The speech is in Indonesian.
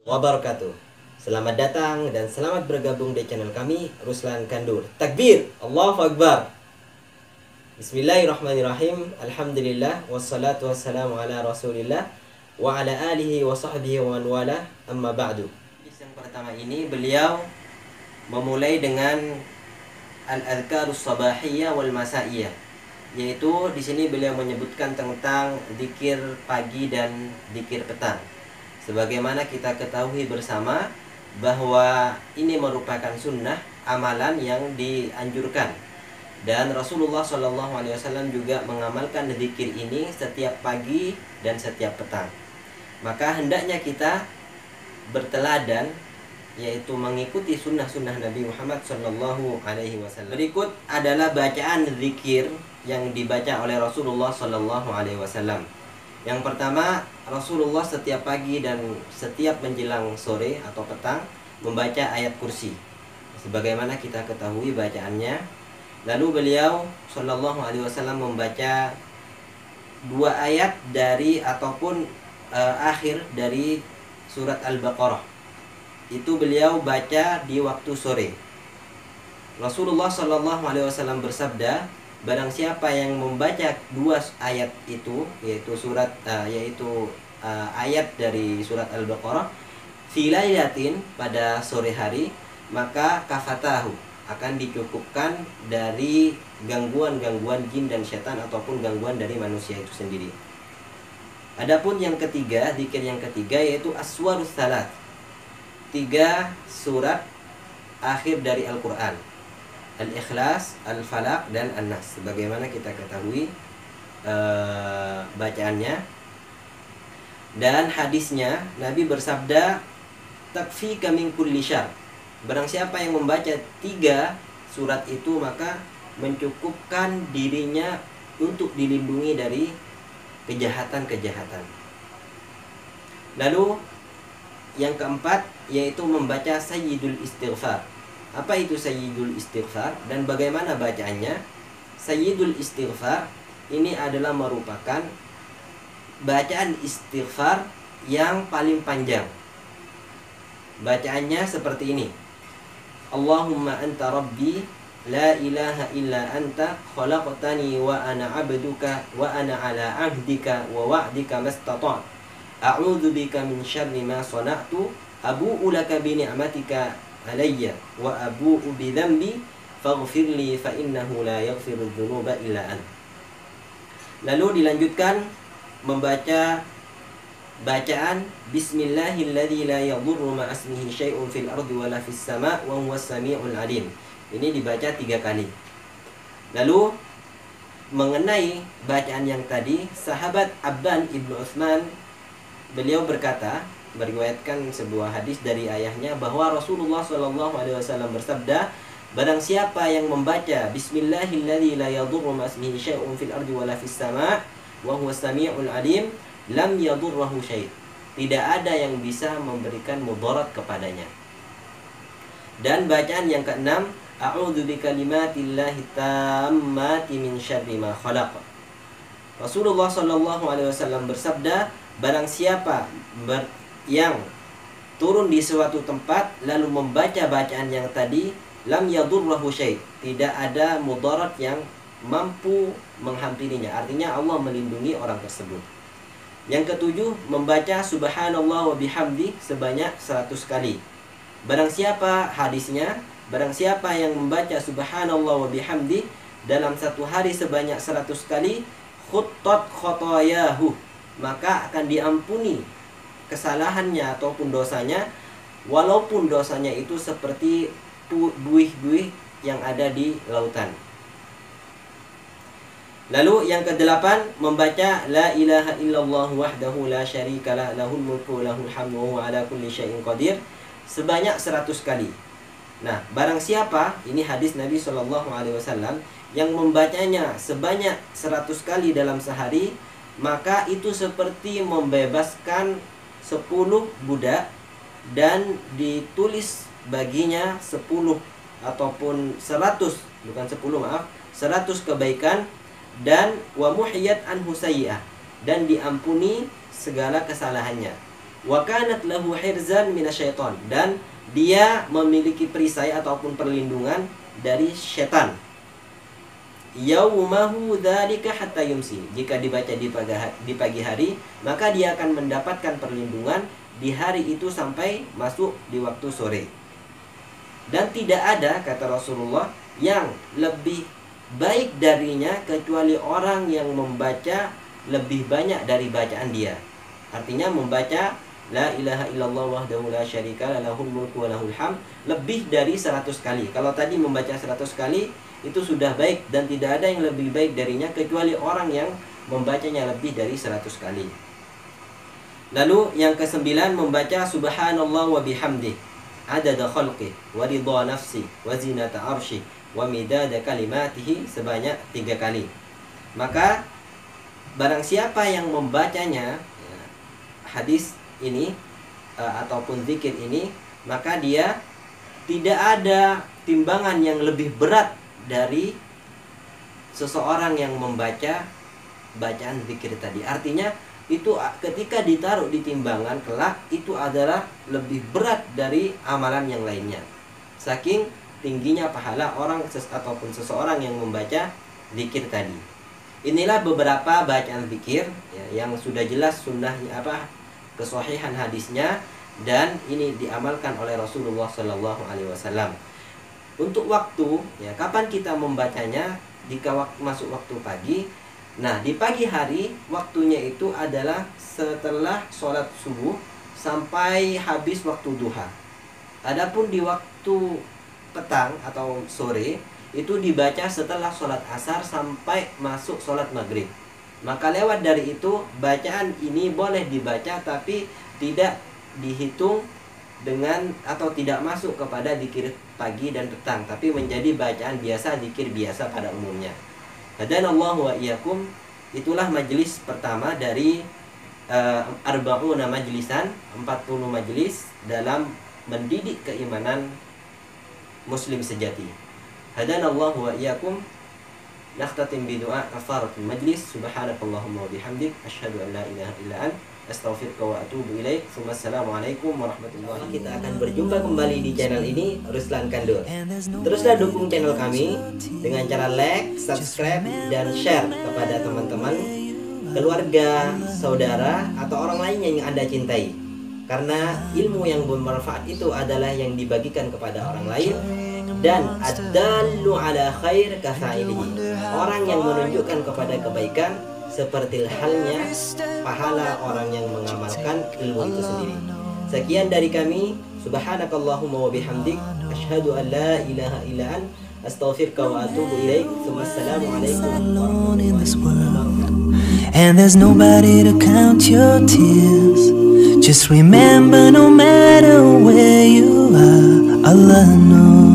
Wabarakatuh. Selamat datang dan selamat bergabung di channel kami, Ruslan Kandur. Takbir, Allahu Akbar. Bismillahirrahmanirrahim. Alhamdulillah wassalatu wassalamu ala Rasulillah wa ala alihi wa sahbihi wa man wala, amma ba'du. Yang pertama ini beliau memulai dengan al-adhkarus sabahiyah wal masaiyah, yaitu di sini beliau menyebutkan tentang zikir pagi dan zikir petang. Sebagaimana kita ketahui bersama bahwa ini merupakan sunnah amalan yang dianjurkan, dan Rasulullah SAW juga mengamalkan zikir ini setiap pagi dan setiap petang. Maka hendaknya kita berteladan, yaitu mengikuti sunnah-sunnah Nabi Muhammad SAW. Berikut adalah bacaan zikir yang dibaca oleh Rasulullah SAW. Yang pertama, Rasulullah setiap pagi dan setiap menjelang sore atau petang membaca ayat kursi, sebagaimana kita ketahui bacaannya. Lalu beliau Shallallahu Alaihi Wasallam membaca 2 ayat dari ataupun akhir dari surat Al-Baqarah. Itu beliau baca di waktu sore. Rasulullah Shallallahu Alaihi Wasallam bersabda, barang siapa yang membaca 2 ayat itu, yaitu ayat dari surat Al-Baqarah fi lailatin, pada sore hari, maka kafatahu, akan dicukupkan dari gangguan-gangguan jin dan setan ataupun gangguan dari manusia itu sendiri. Adapun yang ketiga, zikir yang ketiga, yaitu aswarus salat, 3 surat akhir dari Al-Quran, Al-Ikhlas, Al-Falaq, dan An-Nas, sebagaimana kita ketahui bacaannya. Dan hadisnya, Nabi bersabda, takfika min kulli syarr, barang siapa yang membaca 3 surat itu, maka mencukupkan dirinya untuk dilindungi dari kejahatan-kejahatan. Lalu yang keempat, yaitu membaca sayyidul istighfar. Apa itu sayyidul istighfar dan bagaimana bacaannya? Sayyidul istighfar ini adalah merupakan bacaan istighfar yang paling panjang. Bacaannya seperti ini: Allahumma anta rabbi la ilaha illa anta khalaqtani wa ana abduka wa ana ala ahdika wa wa'dika mastata'tu a'udzu bika min syarri ma sana'tu abu'u laka bi ni'matika alayya wa abu'u bi dhanbi faghfirli fa innahu la yaghfiru dzunuba illa anta. Lalu dilanjutkan membaca bacaan bismillahilladzi la yadurru ma'asmihi syai'un fil ardi wala fis sama' wa huwas sami'ul alim. Ini dibaca 3 kali. Lalu mengenai bacaan yang tadi, sahabat Abban ibnu Utsman, beliau berkata, meriwayatkan sebuah hadis dari ayahnya bahwa Rasulullah SAW bersabda, barang siapa yang membaca bismillahilladzi la yadurru ma'asmihi syai'un fil ardi wala fis sama' wa huwas sami'ul alim lam yadurruhu syai', tidak ada yang bisa memberikan mudarat kepadanya. Dan bacaan yang keenam, a'udzu bikalimatillahi tammati min syarri ma khalaq. Rasulullah SAW bersabda, barang siapa yang turun di suatu tempat lalu membaca bacaan yang tadi, lam yadurruhu syai', tidak ada mudarat yang mampu menghampirinya. Artinya Allah melindungi orang tersebut. Yang ketujuh, membaca subhanallah wa bihamdi sebanyak 100 kali. Barang siapa, hadisnya, barang siapa yang membaca subhanallah wa bihamdi dalam 1 hari sebanyak 100 kali, khuttat khotoyahu, maka akan diampuni kesalahannya ataupun dosanya, walaupun dosanya itu seperti buih-buih yang ada di lautan. Lalu yang ke-8, membaca la ilaha illallah wahdahu la syarikalah lahul mulku lahul hamdu wa huwa ala kulli syai'in qadir sebanyak 100 kali. Nah, barang siapa, ini hadis Nabi SAW, yang membacanya sebanyak 100 kali dalam sehari, maka itu seperti membebaskan 10 budak dan ditulis baginya 10 ataupun 100, bukan 10 maaf, 100 kebaikan, dan wa muhiyat anhu sayyi'ah, dan diampuni segala kesalahannya. wa kanat lahu hirzan minasyaiton, dan dia memiliki perisai ataupun perlindungan dari setan. Yaumahu dzalika hatta yumsi. Jika dibaca di pagi hari, maka dia akan mendapatkan perlindungan di hari itu sampai masuk di waktu sore. Dan tidak ada, kata Rasulullah, yang lebih baik darinya kecuali orang yang membaca lebih banyak dari bacaan dia. Artinya membaca la ilaha illallah wahdahu la syarika lahul mulku wa lahul hamd lebih dari 100 kali. Kalau tadi membaca 100 kali itu sudah baik, dan tidak ada yang lebih baik darinya kecuali orang yang membacanya lebih dari 100 kali. Lalu yang ke-9, membaca subhanallah wa bihamdih adada khalqih wa ridha nafsi wa zinata arsyih wa midada kalimatihi sebanyak 3 kali. Maka barang siapa yang membacanya, hadis ini ataupun zikir ini, maka dia tidak ada timbangan yang lebih berat dari seseorang yang membaca bacaan zikir tadi. Artinya itu ketika ditaruh di timbangan kelak, itu adalah lebih berat dari amalan yang lainnya, saking tingginya pahala orang ataupun seseorang yang membaca zikir tadi. Inilah beberapa bacaan zikir yang sudah jelas sunnahnya kesahihan hadisnya, dan ini diamalkan oleh Rasulullah Shallallahu Alaihi Wasallam. Untuk waktu, kapan kita membacanya? Jika masuk waktu pagi, nah di pagi hari waktunya itu adalah setelah sholat subuh sampai habis waktu duha. Adapun di waktu petang atau sore itu dibaca setelah sholat asar sampai masuk sholat maghrib. Maka lewat dari itu, bacaan ini boleh dibaca tapi tidak dihitung dengan atau tidak masuk kepada zikir pagi dan petang, tapi menjadi bacaan biasa, zikir biasa pada umumnya. Hadanallahu wa iyyakum. Itulah majelis pertama dari arba'una majlisan, 40 majelis dalam mendidik keimanan muslim sejati. Hadanallahu wa iyyakum. Nakhtatim bidu'a kafaratul majlis. Subhanakallahumma wa bihamdik asyhadu an la ilaha illa anta astaghfiruka wa atubu ilaik. Wassalamualaikum warahmatullahi wabarakatuh. Kita akan berjumpa kembali di channel ini, Ruslan Kandur. Teruslah dukung channel kami dengan cara like, subscribe, dan share kepada teman-teman, keluarga, saudara, atau orang lainnya yang Anda cintai. Karena ilmu yang bermanfaat itu adalah yang dibagikan kepada orang lain. Dan ad-dallu ala khair kafa'ilihi. Orang yang menunjukkan kepada kebaikan seperti halnya pahala orang yang mengamalkan ilmu itu sendiri. Sekian dari kami. Subhanakallahumma wa bihamdik asyhadu an la ilaha illa anta astaghfiruka wa atubu ilaik. Wassalamualaikum warahmatullahi wabarakatuh. And there's nobody to count your tears. Just remember, no matter where you are, Allah knows.